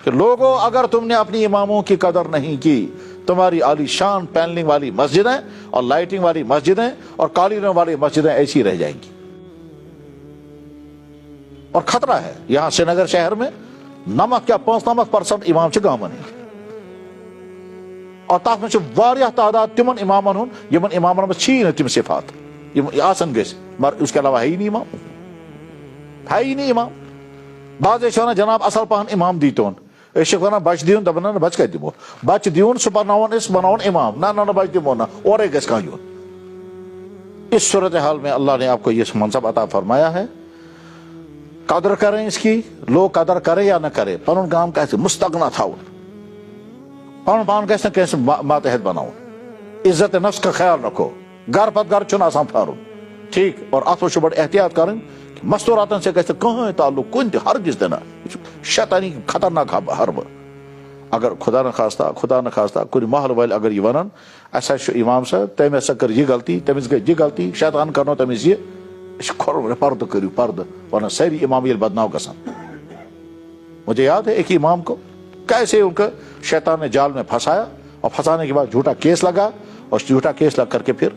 کہ لوگوں اگر تم نے اپنی اماموں کی قدر نہیں کی تمہاری عالی شان پینلنگ والی مسجدیں اور لائٹنگ والی مسجدیں اور قالینوں والی مسجدیں ایسی رہ جائیں گی. اور خطرہ ہے یہاں سری نگر شہر میں نمک کیا 95% امام سے گامن اور تک میں واریاہ تعداد تمن امامن ہند یمن امامن میں چھی نا تم صفات آسن گھس مگر اس کے علاوہ ہے ہی نہیں امام, ہے ہی نہیں امام. بعض ونان جناب اصل پہن امام دیتون اس ونان بچ دیون دپان نا بچ کتہ دمو بچ دیون سہ بناون اس بناون امام نہ بچ دمو نا اورے گھس کھانا یون. اس صورتحال میں اللہ نے آپ کو یہ منصب عطا فرمایا ہے. قدر کریں اس کی, لوگ قدر کرے یا نہ کرے, پنن کام کیسے مستغنا تھاون, پن پان کیسے کیسے ماتحت بناؤ, عزت نفس کا خیال رکھو, گھر پت گھر چھن آسان پھارن ٹھیک, اور اتھ و بڑ احتیاط کریں کہ مستوراتن سے کیسے کہیں تعلق کن تہ ہرگز دینا شیطانی خطرناک حرب. اگر خدا نخواستہ کن محل وال اگر یہ ونان اسا امام صاحب تم ہسا کر یہ غلطی تمس گئی یہ غلطی شیطان کرنو تمس یہ پردہ کرو پردہ ورنہ ساری امام یہ بدناؤ گسان. مجھے یاد ہے ایک امام کو کیسے ان کا شیطان نے جال میں پھنسایا اور پھنسانے کے بعد جھوٹا کیس لگا اور جھوٹا کیس لگ کر کے پھر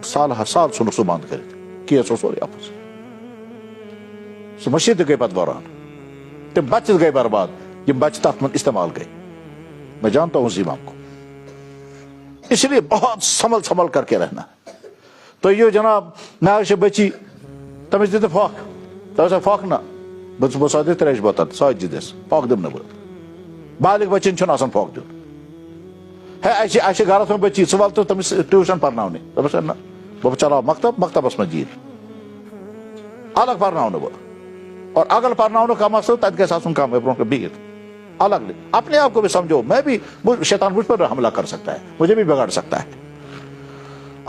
سال سو بند کرے کیس ہو سوری آپس مسجد گئی پت وران تم بچت گئے برباد, یہ بچ تک من استعمال گئے. میں جانتا ہوں اس امام کو, اس لیے بہت سنبھل کر کے رہنا. تو یہ جناب میں بچی تمس دت پھک تمس پھک نا بہ سا دت تریش بوتل ساتھ دس پھک دم نا بہ بالغ بچن چھن آسان پھک دن ہے اسے گھرس میں بچی ثہ ول تو تمس ٹیوشن پرناونے دپس نا بہ چلاو مکتبس من جیل الگ پرناونے بہ اور اگر پرناؤن کا مقصد تت گھس آسن کم برو بہت الگ اپنے آپ کو بھی سمجھو. میں بھی شیطان مجھ پر حملہ کر سکتا ہے, مجھے بھی بگاڑ سکتا ہے.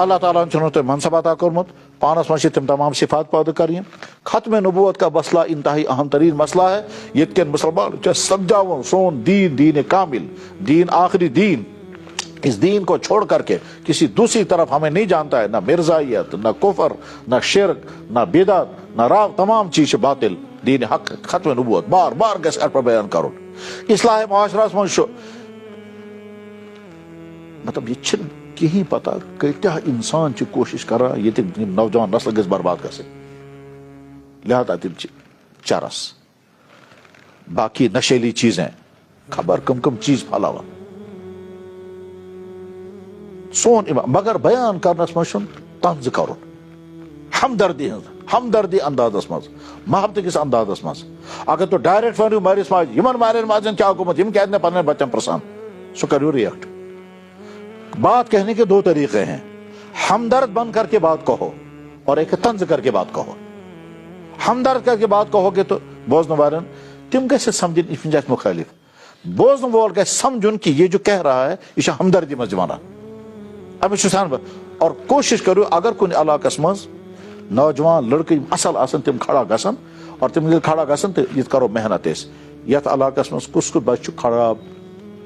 اللہ تعالیٰ نے تمہیں منصب عطا کورمت پانس من تم تمام صفات پودہ کریں. ختم نبوت کا مسئلہ انتہائی اہم ترین مسئلہ ہے. یہ کن مسلمان سمجھاؤ سون دین کامل, دین آخری دین, اس دین کو چھوڑ کر کے کسی دوسری طرف ہمیں نہیں جانتا ہے. نہ مرزائیت, نہ کفر, نہ شرک, نہ بدعت, نہ راگ, تمام چیز باطل. دین حق ختم نبوت بار بار گس پر بیان کرو. اصلاح معاشرہ من مطلب یہ چھن کہیں پتہ کتیا انسان چھ کوشش کران یہ نوجوان نسل گژھِ برباد گژھٕنۍ, لہذا تم چرس باقی نشیلی چیزیں خبر کم چیز پھلاوان سون مگر بیان کرنس مز طنز کرن ہمدردی اندازس مز, محبت کس اندازس مز. اگر تو ڈائریکٹ ونو مٲرِس ماجہِ یمن مارین ماجن کیا گوٚمُت یم کیازِ نہٕ پننٮ۪ن بچن پرژھان سُہ کریو ریئیکٹ. بات کہنے کے دو طریقے ہیں, ہمدرد بن کر کے بات کہو اور ایک طنز کر کے بات کہو. ہمدرد کر کے بات کہو گے تو بوزن والن تم گژھِ سمجھن یہ چھُ مخالف, بوزن وول گژھِ سمجھن کہ یہ جو کہہ رہا ہے یہ چھُ ہمدردی منٛز ونان. امس چھُ سان اور کوشش کرو اگر کُنہِ علاقس منٛز نوجوان لڑکے اصل آسن تم کھڑا گژھن اور تم ییٚلہِ کھڑا گژھن تو یہ کرو محنت أسۍ یتھ علاقس منٛز کُس بچہ چھُ خراب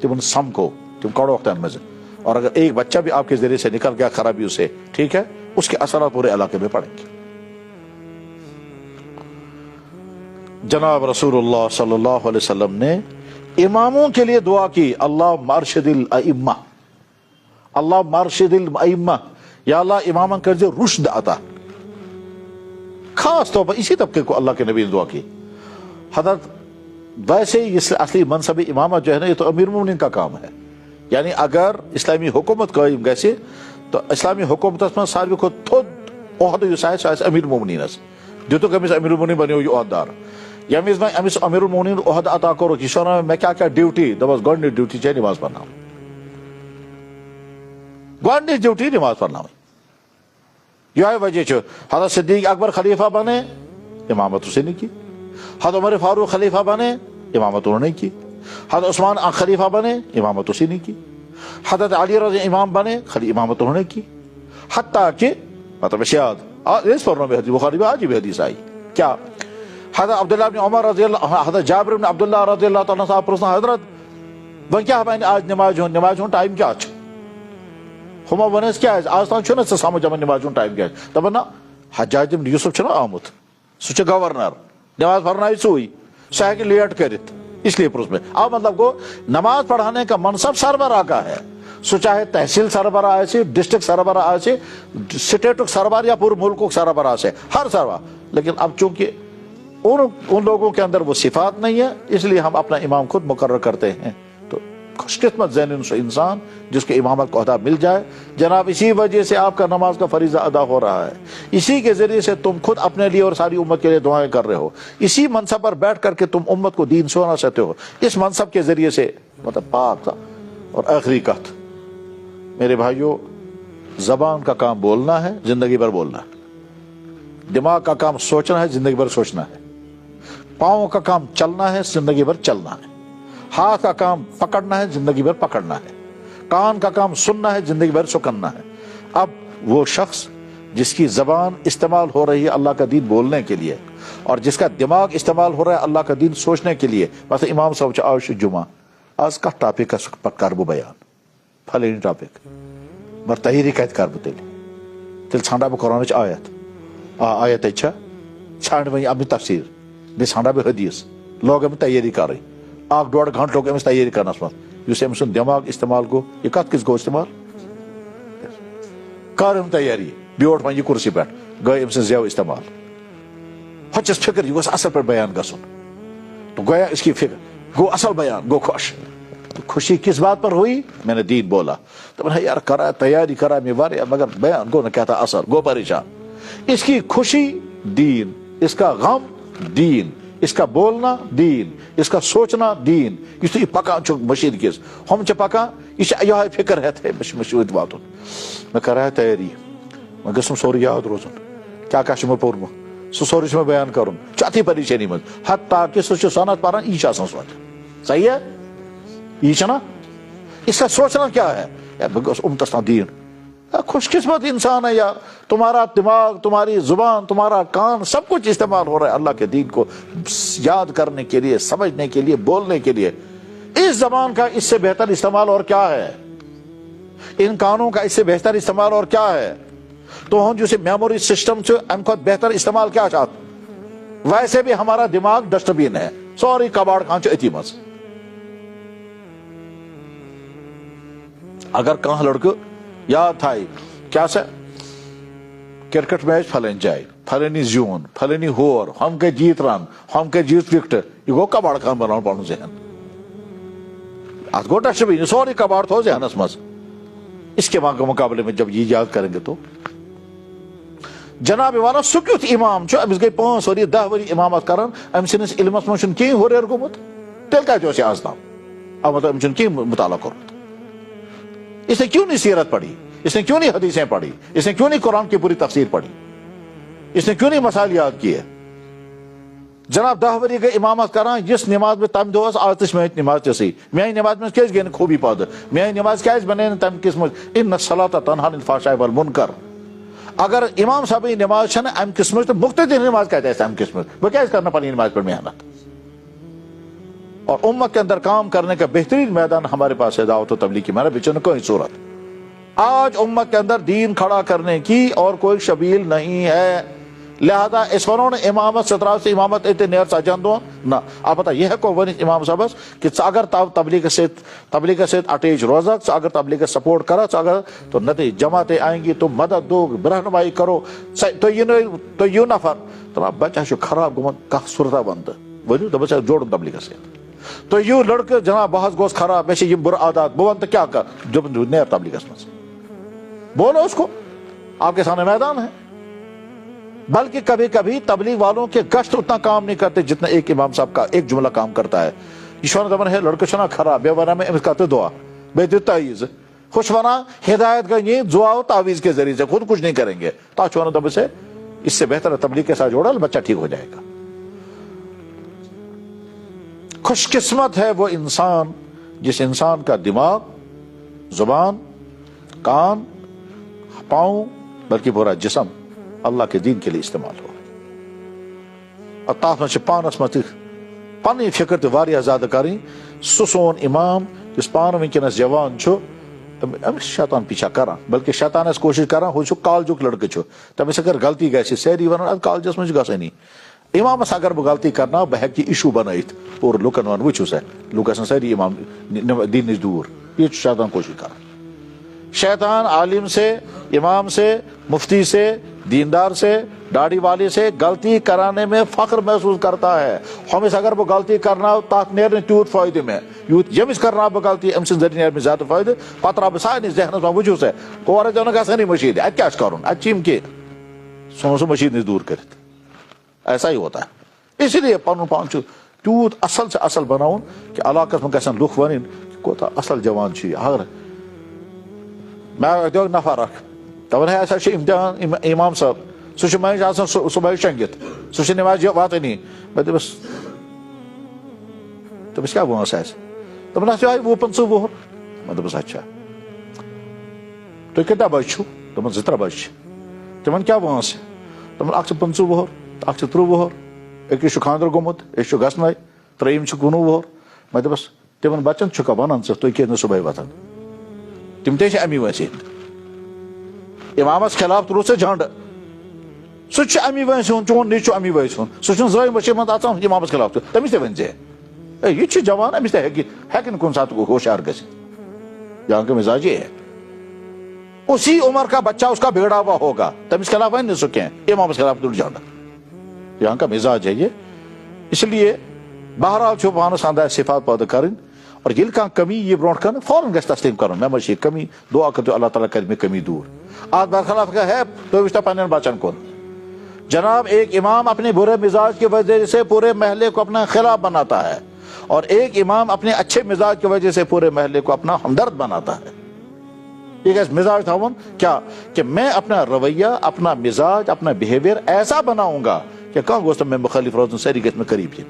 تمن سمکھو تم کڑوکھ تمہِ منٛز. اور اگر ایک بچہ بھی آپ کے ذریعے سے نکل گیا خرابیوں سے ٹھیک ہے اس کے اثرات پورے علاقے میں پڑیں گے. جناب رسول اللہ صلی اللہ علیہ وسلم نے اماموں کے لیے دعا کی, اللہ مرشد الائمہ, اللہ مرشد الائمہ, یا اللہ امامن کر دے رشد عطا. خاص طور پر اسی طبقے کو اللہ کے نبی نے دعا کی. حضرت ویسے اس اصلی منصب امامت جو ہے نا یہ تو امیر المومنین کا کام ہے. یعنی اگر اسلامی حکومت قائم گژھِ تو اسلامی حکومت میں ساروی کھۄتہٕ تھوٚد عہدٕ یُس آسہِ سُہ آسہِ امیر المومنینس. دِتُکھ أمِس امیر المومنین بنیو یہ عہدار. ییٚمہِ وِزِ وۄنۍ أمِس امیر المومنین عہدٕ عطا کوٚرُکھ یہِ چھُ وَنان مےٚ کیٛاہ ڈیوٹی, دپس گۄڈنِچ ڈیوٹی چھےٚ نماز پرناوٕنۍ, گۄڈنِچ ڈیوٹی نماز پرناوٕنۍ. یہے وجہ چھُ حضرت صدیق اکبر خلیفہ بنے امامت اسے نہیں کی, حضرت عمر فاروق خلیفہ بنے امامت انہوں نے کی, حضرت عثمان خلیفہ بنے امامت اسی نے کی, حضرت علی رضی امام بنے امامت انہوں نے کی. حتیٰ کہ مطلب شاید اس پر حدیث بخاری میں آج بھی حدیث آئی کیا حضرت عبداللہ بن عمر رضی اللہ, حضرت جابر بن عبداللہ رضی اللہ تعالیٰ صاحب پرسنا حضرت وہ کیا میں آج نماز ہوں ٹائم کیا اچھا ہما ونس کیا آج تان چھُنہ ژےٚ سمجھ یِمن نماز ہُنٛد ٹایم کیا دپان نہ حجاج بن یوسف چھُنہ آمُت سُہ چھُ گورنر نماز پرنایہِ ژٕے سُہ ہیٚکہِ لیٹ کٔرِتھ اس لیے پرس میں اب مطلب کو نماز پڑھانے کا منصب سربراہ کا ہے، سو چاہے تحصیل سربراہ سے، ڈسٹرکٹ سربراہ سے، سٹیٹ سربراہ یا پورے ملک سربراہ سے، ہر سربراہ. لیکن اب چونکہ ان لوگوں کے اندر وہ صفات نہیں ہے، اس لیے ہم اپنا امام خود مقرر کرتے ہیں. تو خوش قسمت ذہن انسان جس کے امامت کو عہدہ مل جائے. جناب اسی وجہ سے آپ کا نماز کا فریضہ ادا ہو رہا ہے، اسی کے ذریعے سے تم خود اپنے لیے اور ساری امت کے لیے دعائیں کر رہے ہو، اسی منصب پر بیٹھ کر کے تم امت کو دین سنا سکتے ہو. اس منصب کے ذریعے سے مطلب پاک تھا. اور آخری بات میرے بھائیوں، زبان کا کام بولنا ہے، زندگی بھر بولنا ہے. دماغ کا کام سوچنا ہے، زندگی بھر سوچنا ہے. پاؤں کا کام چلنا ہے، زندگی بھر چلنا ہے. ہاتھ کا کام پکڑنا ہے، زندگی بھر پکڑنا ہے. کان کا کام سننا ہے، زندگی بھر سننا ہے. اب وہ شخص جس کی زبان استعمال ہو رہی ہے اللہ کا دین بولنے کے لیے، اور جس کا دماغ استعمال ہو رہا ہے اللہ کا دین سوچنے کے لیے، مثلا امام صاحب آج جمعہ آج کا ٹاپک کربو بیان پھلینی ٹاپک مر تحریری کت کرب تیل ژھانڈا بہ قرآنچ آیت آیت اچھا ژھانڈ وی امی تفسیر بیٚیہِ ژھانڈا بہ حدیث لوگ أمِس تیٲری کرٕنۍ. اکھ ڈوڑ گھنٹہٕ لوگ أمِس تیٲری کرنس منٛز. یُس أمۍ سُنٛد دٮ۪ماغ استعمال گوٚو یہِ کتھ کِژ گوٚو استعمال؟ کر أمۍ تیٲری بیوٗٹھ وۄنۍ یہِ کُرسی پٮ۪ٹھ گٔے أمۍ سٕنٛز زٮ۪و استعمال. ہوٚچھس فکر یہِ گوٚژھ اصل پٲٹھۍ بیان گژھُن تو گویا اس کی فکر گو اصل بیان گو خوش. تو خوشی کس بات پر ہوئی؟ میں نے دین بولا. تو میں یار کرا تیاری کرا میں واریاہ مگر بیان گو نہ کہتا اثر گو پریشان. اس کی خوشی دین، اس کا غم دین، اس کا بولنا دین، اس کا سوچنا دین. یُس تُہۍ پکان چھُ مشیٖد کِس ہُم چھِ پکان یہِ چھِ یِہوے فکر ہٮ۪تھ ہے مےٚ چھُ سیوٚد واتُن. مےٚ کراے تیٲری وۄنۍ گژھُم سورُے یاد روزُن کیٛاہ کیٛاہ چھُ مےٚ پوٚرمُت سُہ سورُے چھُ مےٚ بیان کرُن. چھُ اَتھٕے پریشٲنی منٛز حتیٰ کہ سُہ چھُ سۄنت پران یی چھُ آسان سونٛچان. صحیح ہے یہ چھُ نا اس کا سوچنا کیا ہے بہٕ گوٚژھ امتس تام دین. خوش قسمت انسان ہے یار، تمہارا دماغ، تمہاری زبان، تمہارا کان سب کچھ استعمال ہو رہا ہے اللہ کے دین کو یاد کرنے کے لیے، سمجھنے کے لیے، بولنے کے لیے. اس زبان کا اس سے بہتر استعمال اور کیا ہے؟ ان کانوں کا اس سے بہتر استعمال اور کیا ہے؟ تو ہم جسے میموری سسٹم سے ام کو بہتر استعمال کیا چاہتے؟ ویسے بھی ہمارا دماغ ڈسٹ بین ہے، سوری کباڑ خان چھ اتی مز. اگر کہاں لڑکہ یاد تھائی کیا سا کرکٹ میچ پھلن جائے پھلنی زیون پھلنی ہور ہم کے جیت رن ہم کے جیت وکٹ یہ گو کباڑ خان بناؤ پنن ذہن. ات گو ڈسٹ بین سوری کباڑ تھو ذہنس مز. اس کے مقابلے میں جب یہ یاد کریں گے تو جناب والا سہ کیُتھ امام چھُ أمِس گٔے 5 ؤری 10 ؤری امامت کران أمۍ سٕنٛدِس علمس منٛز چھُنہٕ کِہیٖنۍ ہُریر گوٚمُت تیٚلہِ کتہِ اوس یہِ آز تام؟ اب مطلب أمۍ چھُنہٕ کِہیٖنۍ مطالعہ کوٚرمُت. اس نے کیوں نہیں سیرت پڑھی، اس نے کیوں نہیں حدیثیں پڑھی، اس نے کیوں نہیں قرآن کی پوری تفسیر پڑھی، اس نے کیوں نہیں مسائل یاد کیے؟ جناب 10 ؤری گئی امامت کران جس نماز میں تمہ دۄہ ٲس آز تہِ چھِ میٲنۍ نماز تِژھٕے. میٲنۍ نماز منٛز کیازِ گٔے نہٕ خوٗبی پٲدٕ؟ میٲنۍ نماز کیازِ بنے نہٕ تمہِ قسمٕچ اِن الصلاۃ تنہیٰ عن الفحشاء والمنکر؟ اگر امام صٲبٕنۍ نماز چھنہٕ امہِ قسمٕچ تہٕ مُقتدی نماز کتہِ آسہِ امہِ قسمٕچ؟ بہٕ کیازِ کرٕ نہٕ پننہِ نماز پٮ۪ٹھ محنت؟ اور امت کے اندر کام کرنے کا بہترین میدان ہمارے پاس ہے دعوت و تبلیغ کی. میں نے بیچ کوئی صورت آج امت کے اندر دین کھڑا کرنے کی اور کوئی شبیل نہیں ہے. لہذا اس ونو نے امامت 17 سے امامت اتنے نیر سجان دو نا البتہ یہ کو ون امام صاحبس کہ اگر تبلیغ سے اٹیچ روزک اگر تبلیغ سپورٹ کر اگر تو نتیجہ جماعتیں آئیں گی تو مدد دو رہنمائی کرو تو یو نفر تو بچہ خراب گومت کھ صورتہ بند ونو دس جوڑن تبلیغ سے تو یو لڑکہ جناب بہت گوس خراب مے یہ برا عادات بہ ون تو کیا کر نیر تبلیغس مز بولو اس کو آپ کے سامنے میدان ہے. بلکہ کبھی کبھی تبلیغ والوں کے گشت اتنا کام نہیں کرتے جتنا ایک امام صاحب کا ایک جملہ کام کرتا ہے. یہ شون دپان ہے لڑکہ چھنا خراب بے ونہ میں امس کرتے دعا بے دے تعویذ خوش ونا ہدایت گئی دعا و تعویذ کے ذریعے سے خود کچھ نہیں کریں گے. تا چھونا دب سے اس سے بہتر تبلیغ کے ساتھ جوڑا بچہ ٹھیک ہو جائے گا. خوش قسمت ہے وہ انسان جس انسان کا دماغ، زبان، کان، پاؤں بلکہ پورا جسم اللہ کے دین کے لیے استعمال ہو. اور تاث میں پانس مت پنی فکر تو واریاہ زیادہ کریں. سہ سون امام جس پان ونکس جوان شیطان پیچھا کران بلکہ شیطانس کوشش کران ہو کالجک لڑکہ تمس اگر غلطی گھس ساری ونان کالجس مجھ گھنی امامس اگر بہ غلطی کرنا بہ ہیکہ ایشو بنائت اور لکن ون وچھو سا لوگ گژھن ساری امام دین نش دور. یہ شیطان کوشش کران. شیطان عالم سے، امام سے، مفتی سے، دیندار سے، داڑھی والے سے غلطی کرانے میں فخر محسوس کرتا ہے. ہمس اگر بہ غلطی کرنا تک نیرن تیوت فائدہ میں یوت یمس کرنا بہ غلطی ام سن ذریعہ نیرن زیادہ فائدہ. پتہ رب سانس ذہنس میں وچھو سا اور جو گھنی مشید ات کیا کرن ات چم کی سو مشید نش دور کرت. ایسا ہی ہوتا ہے. اسی لیے پن پان تیوت اصل سے اصل بناؤن کہ علاقس میں گھن لکھ ون کوتا اصل جوان اگر میں دیکھ نفر اخ دپان ہے ایسا امتحان امام صاحب سہ منج آسان صبح شنگت سہ نماز واتنی. میں دپس کیا وانس آس دپان اتھ آئی 25 وُہر. میں دپس اچھا تُہۍ کۭتیاہ بچہ چھُو؟ دپان 2-3 بچہ. تمن کیا وانس؟ دپان اکھ چھُ 25 وُہر اکھ چھُ 30 وُہر أکِس چھُ خاندر گوٚمُت أکِس چھُ گژھنَے ترٛیٚیِم چھُ 19 وُہر. میں دپس تمن بچن چھُکھا ونان ژٕ تُہۍ کیازِ نہٕ صبحٲے وۄتھان؟ تم تے چھِ امی وٲنٛسہِ ہٕنٛدۍ. امامس خلاف ترٛوو ژےٚ جھنڈٕ سُہ تہِ چھُ امی وٲنٛسہِ ہُنٛد چون نیٚچوٗ امی وٲنٛسہِ ہُنٛد سُہ چھُنہٕ زٲے مٔشیٖد منٛز اژان امامس خلاف تہِ تٔمِس تہِ ؤنۍ زِ ہے یہِ چھُ جوان أمِس تہِ ہیٚکہِ نہٕ کُنہِ ساتہٕ ہوشیار گٔژھِتھ. یہاں کا مزاج یہ ہے. اسی عمر کا بچہ اس کا بگڑا ہوا ہوگا تمس خلاف ون سہ کینٛہہ امامس خلاف تُل جھنڈٕ. یہاں کا مزاج ہے یہ. اس لیے بہرحال چھُ پانس اندر صفات پٲدٕ کرٕنۍ اور ییٚلہِ کانٛہہ کمی یی برونٛٹھ کنہٕ فوراً گژھِ تسلیم کرُن مےٚ منٛز چھِ یہِ کمی دعا کٔرِو اللہ تعالیٰ کرِ مےٚ کمی دور. اتھ برخلاف ہے تُہۍ وٕچھتو پننٮ۪ن بچن کُن. جناب ایک امام اپنے برے مزاج کی وجہ سے پورے محلے کو اپنا خلاف بناتا ہے اور ایک امام اپنے اچھے مزاج کی وجہ سے پورے محلے کو اپنا ہمدرد بناتا ہے. یہ مزاج تھاون کیا کہ میں اپنا رویہ اپنا مزاج اپنا بہیویئر ایسا بناؤں گا کہ کہاں گوشت میں مخالف روزن ساری گھر میں قریب ہے.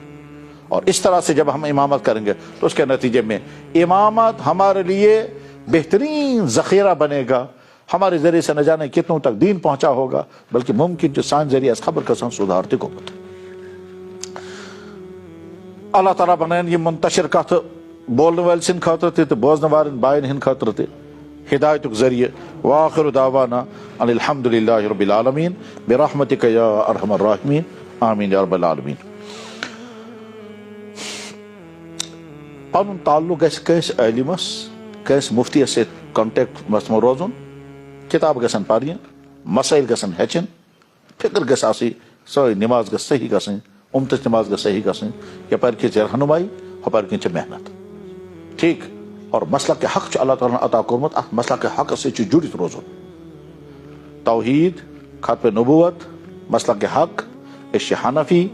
اور اس طرح سے جب ہم امامت کریں گے تو اس کے نتیجے میں امامت ہمارے لیے بہترین ذخیرہ بنے گا. ہمارے ذریعے سے نہ جانے کتنوں تک دین پہنچا ہوگا بلکہ ممکن جو سان ذریعہ اس خبر کا سان سدھار تہ گومت. اللہ تعالیٰ بنائن یہ منتشر کت بولنے وال سن خاطر تہ بوزن والن بائن ہند خاطر تہ ہدایتک ذریعہ. وآخر دعوانا ان الحمد للہ رب العالمین برحمتک یا ارحم الراحمین آمین یا رب العالمین. پن تعلق گژھِ کٲنٛسہِ عٲلمس کٲنٛسہِ مفتیس سۭتۍ کنٹیکٹ مس منٛز روزُن. کتاب گژھن پرنہِ مسائل گژھن ہیٚچھِنۍ فکر گژھِ آسٕنۍ سٲنۍ نماز گژھِ صحیح گژھٕنۍ امتٕچ نماز گژھِ صحیح گژھٕنۍ. یپٲرۍ کِنۍ چھِ رہنمائی ہپٲرۍ کِنۍ چھِ محنت ٹھیک. اور مسلک حق چھُ اللہ تعالیٰ عطا کوٚرمُت اتھ مسلک حقس سۭتۍ چھُ جُڑِتھ روزُن. توحید ختم نبوت مسلک حق أسۍ چھِ حنفی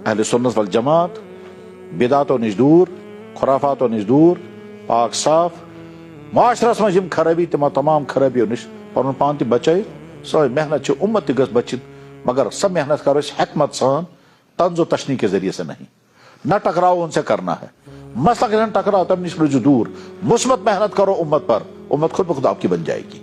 اہل سنت والجماعت بدعاتو نش دور خرافاتو نش دور پاک صاف معاشرس منٛز یِم خرٲبی تِمو تمام خرٲبیو نش پنُن پان تہِ بچٲیِتھ. سٲنۍ محنت چھِ اُمت تہِ گٔژھ بچِتھ مگر سۄ محنت کرو أسۍ حکمت سان طنز و تشنی کے ذریعے سے نہیں. نہ ٹکراؤ ان سے کرنا ہے مسلک نہ ٹکراؤ تم نش روزو دور. مثبت محنت کرو امت پر امت خود بخود آپ کی بن جائے گی.